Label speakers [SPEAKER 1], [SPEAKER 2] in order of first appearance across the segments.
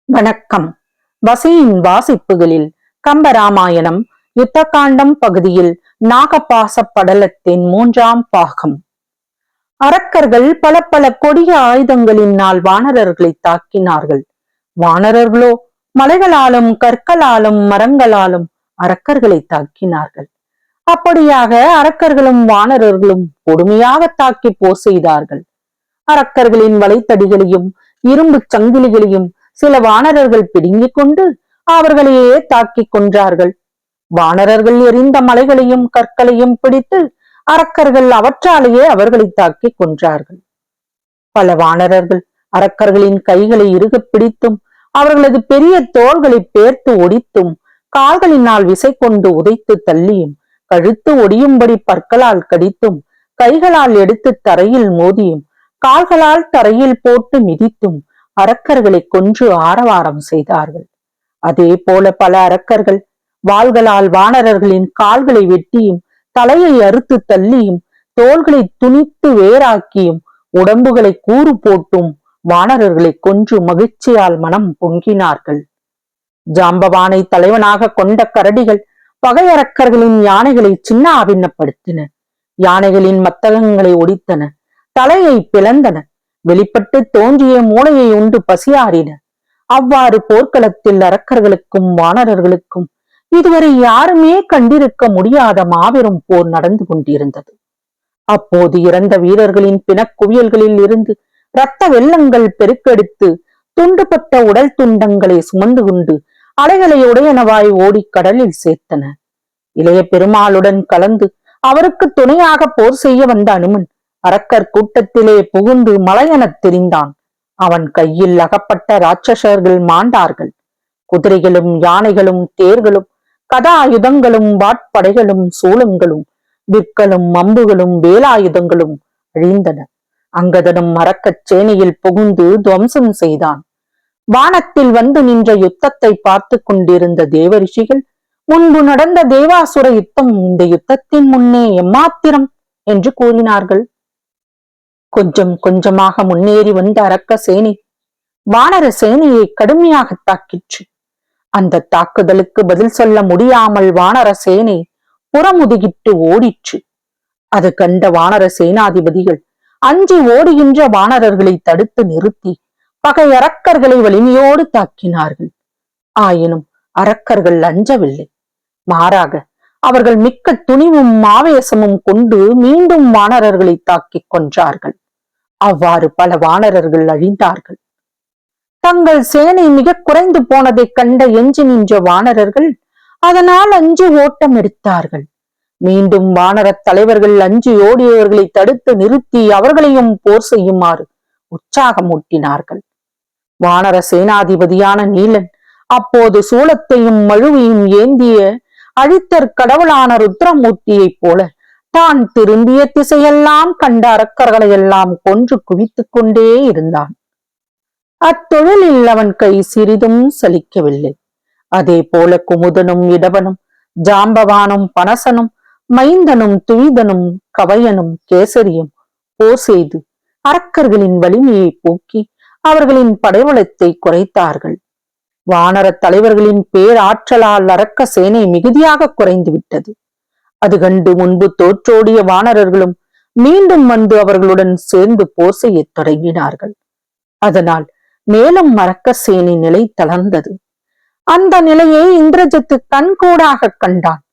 [SPEAKER 1] வணக்கம். வசியின் வாசிப்புகளில் கம்பராமாயணம் யுத்தகாண்டம் பகுதியில் நாகபாச படலத்தின் 3ஆம் பாகம். அரக்கர்கள் பல பல கொடிய ஆயுதங்களினால் வானரர்களை தாக்கினார்கள். வானரர்களோ மலைகளாலும் கற்களாலும் மரங்களாலும் அரக்கர்களை தாக்கினார்கள். அப்படியாக அரக்கர்களும் வானரர்களும் கொடுமையாக தாக்கி போர் செய்தார்கள். அரக்கர்களின் வலைத்தடிகளையும் இரும்பு சங்கிலிகளையும் சில வானரர்கள் பிடுங்கிக் கொண்டு அவர்களையே தாக்கிக் கொன்றார்கள். வானரர்கள் எரிந்த மலைகளையும் கற்களையும் பிடித்து அரக்கர்கள் அவற்றாலேயே அவர்களை தாக்கிக் கொன்றார்கள். பல வானரர்கள் அரக்கர்களின் கைகளை இறுகப் பிடித்தும் அவர்களது பெரிய தோள்களை பேர்த்து ஒடித்தும் கால்களினால் விசை கொண்டு உதைத்து தள்ளியும் கழுத்து ஒடியும்படி பற்களால் கடித்தும் கைகளால் எடுத்து தரையில் மோதியும் கால்களால் தரையில் போட்டு மிதித்தும் அரக்கர்களை கொன்று ஆரவாரம் செய்தார்கள். அதே போல பல அரக்கர்கள் வாள்களால் வானரர்களின் கால்களை வெட்டியும் தலையை அறுத்து தள்ளியும் தோள்களை துணித்து வேறாக்கியும் உடம்புகளை கூறு போட்டும் வானரர்களை கொன்று மகிழ்ச்சியால் மனம் பொங்கினார்கள். ஜாம்பவானை தலைவனாக கொண்ட கரடிகள் பகையரக்கர்களின் யானைகளை சின்ன ஆபின்னப்படுத்தின. யானைகளின் மத்தகங்களை ஒடித்தன, தலையை பிளந்தன, வெளிப்பட்டு தோன்றிய மூளையை உண்டு பசியாறின. அவ்வாறு போர்க்களத்தில் அரக்கர்களுக்கும் வானரர்களுக்கும் இதுவரை யாருமே கண்டிருக்க முடியாத மாபெரும் போர் நடந்து கொண்டிருந்தது. அப்போது இறந்த வீரர்களின் பிணக்குவியல்களில் இருந்து இரத்த வெள்ளங்கள் பெருக்கெடுத்து துண்டுபட்ட உடல் துண்டங்களை சுமந்து கொண்டு அலைகளை உடையனவாய் ஓடி கடலில் சேர்த்தன. இளைய பெருமாளுடன் கலந்து அவருக்கு துணையாக போர் செய்ய வந்த அனுமன் அரக்கர் கூட்டத்திலே புகுந்து மலையெனத் தெரிந்தான். அவன் கையில் அகப்பட்ட ராட்சசர்கள் மாண்டார்கள். குதிரைகளும் யானைகளும் தேர்களும் கதாயுதங்களும் வாட்படைகளும் சூலங்களும் விற்களும் அம்புகளும் வேலாயுதங்களும் அழிந்தன. அங்கதனும் அரக்கச் சேனையில் புகுந்து துவம்சம் செய்தான். வானத்தில் வந்து நின்ற யுத்தத்தை பார்த்து கொண்டிருந்த தேவரிஷிகள் முன்பு நடந்த தேவாசுர யுத்தம் இந்த யுத்தத்தின் முன்னே எம்மாத்திரம் என்று கூறினார்கள். கொஞ்சம் கொஞ்சமாக முன்னேறி வந்த அரக்க சேனை வானர சேனையை கடுமையாக தாக்கிற்று. அந்த தாக்குதலுக்கு பதில் சொல்ல முடியாமல் வானர சேனை புறமுதுகிட்டு ஓடிற்று. அது கண்ட வானர சேனாதிபதிகள் அஞ்சி ஓடுகின்ற வானரர்களை தடுத்து நிறுத்தி பகை அரக்கர்களை வலிமையோடு தாக்கினார்கள். ஆயினும் அரக்கர்கள் அஞ்சவில்லை. மாறாக அவர்கள் மிக்க துணிவும் ஆவேசமும் கொண்டு மீண்டும் வானரர்களை தாக்கிக் கொன்றார்கள். அவ்வாறு பல வானரர்கள் அழிந்தார்கள். தங்கள் சேனை மிக குறைந்து போனதைக் கண்ட எஞ்சி நின்ற வானரர்கள் அதனால் அஞ்சு ஓட்டம் எடுத்தார்கள். மீண்டும் வானரத் தலைவர்கள் அஞ்சு ஓடியவர்களை தடுத்து நிறுத்தி அவர்களையும் போர் செய்யுமாறு உற்சாகமூட்டினார்கள். வானர சேனாதிபதியான நீலன் அப்போது சூலத்தையும் மழுவையும் ஏந்திய அழித்தற் கடவுளான ருத்ரமூர்த்தியைப் போல தான் திரும்பிய திசையெல்லாம் கண்ட அரக்கர்களையெல்லாம் கொன்று குவித்துக் கொண்டே இருந்தான். அத்தொழிலில் அவன் கை சிறிதும் சலிக்கவில்லை. அதே போல குமுதனும் இடவனும் ஜாம்பவானும் பனசனும் மைந்தனும் துவிதனும் கவையனும் கேசரியும் போர் செய்து அரக்கர்களின் வலிமையை போக்கி அவர்களின் படைவளத்தை குறைத்தார்கள். வானர தலைவர்களின் பேராற்றலால் அரக்க சேனை மிகுதியாக குறைந்து விட்டது. அது கண்டு முன்பு தோற்றோடிய வானரர்களும் மீண்டும் வந்து அவர்களுடன் சேர்ந்து போர் செய்ய தொடங்கினார்கள். அதனால் மேலும் அரக்க சேனை நிலை தளர்ந்தது. அந்த நிலையை இந்திரஜித்து கண்கூடாக கண்டான்.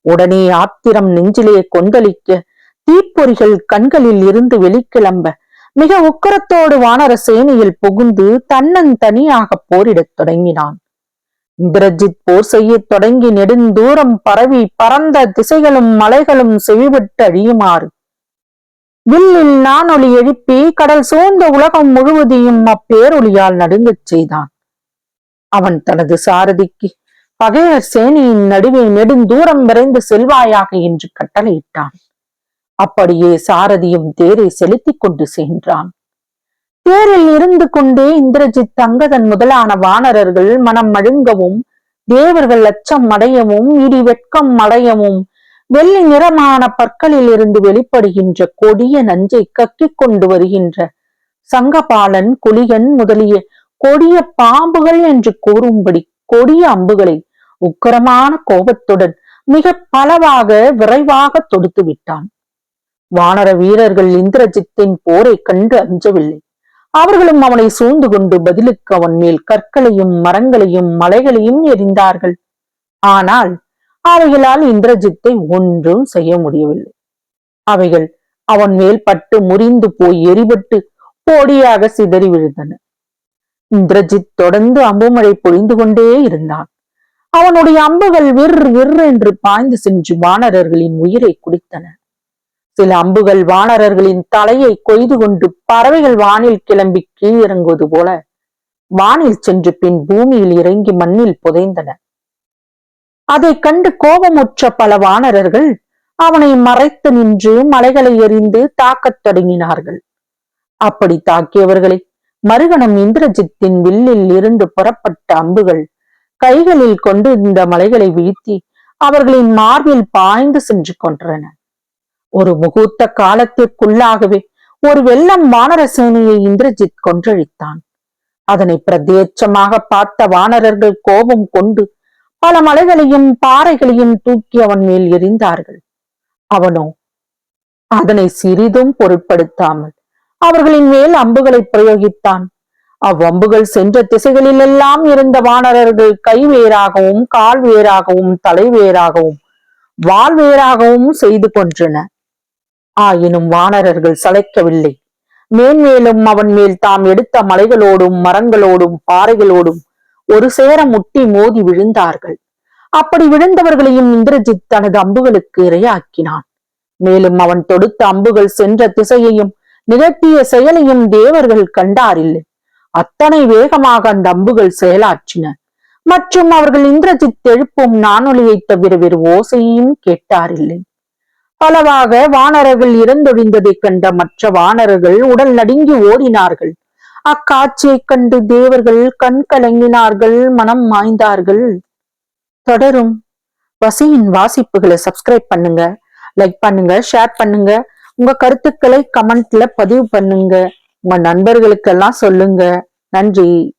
[SPEAKER 1] உடனே ஆத்திரம் நெஞ்சிலே கொந்தளிக்க தீப்பொறிகள் கண்களில் இருந்து வெளிக்கிளம்ப மிக உக்கரத்தோடு வானர சேனையில் புகுந்து தன்னந்தனியாக போரிடத் தொடங்கினான். இந்திரஜித் போர் செய்ய தொடங்கி நெடுந்தூரம் பரவி பரந்த திசைகளும் மலைகளும் செவிவிட்டு அழியுமாறு வில்லில் நானொலி எழுப்பி கடல் சூழ்ந்த உலகம் முழுவதையும் அப்பேரொலியால் நடுங்கச் செய்தான். அவன் தனது சாரதிக்கு பகையர் சேனையின் நடுவே நெடுந்தூரம் விரைந்து செல்வாயாக என்று கட்டளையிட்டான். அப்படியே சாரதியும் தேரை செலுத்திக் கொண்டு சென்றான். தேரில் இருந்து கொண்டே இந்திரஜித் அங்கதன் முதலான வானரர்கள் மனம் மழுங்கவும் தேவர்கள் அச்சம் அடையவும் இடி வெட்கம் அடையவும் வெள்ளி நிறமான பற்களில் இருந்து வெளிப்படுகின்ற கொடிய நஞ்சை கக்கிக் கொண்டு வருகின்ற சங்கபாலன், குளிகன் முதலிய கொடிய பாம்புகள் என்று கூறும்படி கொடிய அம்புகளை உக்கிரமான கோபத்துடன் மிக பலவாக விரைவாக தொடுத்து விட்டான். வானர வீரர்கள் இந்திரஜித்தின் போரை கண்டு அஞ்சவில்லை. அவர்களும் அவனை சூழ்ந்து கொண்டு பதிலுக்கு அவன் மேல் கற்களையும் மரங்களையும் மலைகளையும் எறிந்தார்கள். ஆனால் அவைகளால் இந்திரஜித்தை ஒன்றும் செய்ய முடியவில்லை. அவைகள் அவன் மேல் பட்டு முறிந்து போய் எரிபட்டு பொடியாக சிதறி விழுந்தன. இந்திரஜித் தொடர்ந்து அம்புமழை பொழிந்து கொண்டே இருந்தான். அவனுடைய அம்புகள் விர் விர் என்று பாய்ந்து சென்று வானரர்களின் உயிரை குடித்தன. சில அம்புகள் வானரர்களின் தலையை கொய்து கொண்டு பறவைகள் வானில் கிளம்பி கீழிறங்குவது போல வானில் சென்று பின் பூமியில் இறங்கி மண்ணில் புதைந்தன. அதை கண்டு கோபமுற்ற பல வானரர்கள் அவனை மறைத்து நின்று மலைகளை எறிந்து தாக்கத் தொடங்கினார்கள். அப்படி தாக்கியவர்களை மறுகணம் இந்திரஜித்தின் வில்லில் இருந்து புறப்பட்ட அம்புகள் கைகளில் கொண்டு இந்த மலைகளை வீழ்த்தி அவர்களின் மார்பில் பாய்ந்து சென்று கொன்றன. ஒரு முகூர்த்த காலத்திற்குள்ளாகவே ஒரு வெள்ளம் வானர சேனையை இந்திரஜித் கொன்றழித்தான். அதனை பிரத்யட்சமாக பார்த்த வானரர்கள் கோபம் கொண்டு பல மலைகளையும் பாறைகளையும் தூக்கி அவன் மேல் எறிந்தார்கள். அவனோ அதனை சிறிதும் பொருட்படுத்தாமல் அவர்களின் மேல் அம்புகளை பிரயோகித்தான். அவ்வம்புகள் சென்ற திசைகளில் எல்லாம் இருந்த வானரர்கள் கை வேறாகவும் கால் வேறாகவும் தலை வேறாகவும் வால் வேறாகவும் செய்து கொன்றன. ஆயினும் வானரர்கள் சளைக்கவில்லை. மேன்மேலும் அவன் மேல் தாம் எடுத்த மலைகளோடும் மரங்களோடும் பாறைகளோடும் ஒரு சேர முட்டி மோதி விழுந்தார்கள். அப்படி விழுந்தவர்களையும் இந்திரஜித் தனது அம்புகளுக்கு இரையாக்கினான். மேலும் அவன் தொடுத்த அம்புகள் சென்ற திசையையும் நிகழ்த்திய செயலையும் தேவர்கள் கண்டாரில்லை. அத்தனை வேகமாக அந்த அம்புகள் செயலாற்றின. மற்றும் அவர்கள் இந்திரஜித் எழுப்பும் நானொலியை தவிர வேறு ஓசையையும் கேட்டாரில்லை. பலவாக வானரர்கள் இறந்தொழிந்ததைக் கண்ட மற்ற வானரர்கள் உடல் நடுங்கி ஓடினார்கள். அக்காட்சியைக் கண்டு தேவர்கள் கண் கலங்கினார்கள், மனம் மாய்ந்தார்கள். தொடரும். வசியின் வாசிப்புகளை சப்ஸ்கிரைப் பண்ணுங்க, லைக் பண்ணுங்க, ஷேர் பண்ணுங்க. உங்க கருத்துக்களை கமெண்ட்ல பதிவு பண்ணுங்க. உங்க நண்பர்களுக்கெல்லாம் சொல்லுங்க. நன்றி.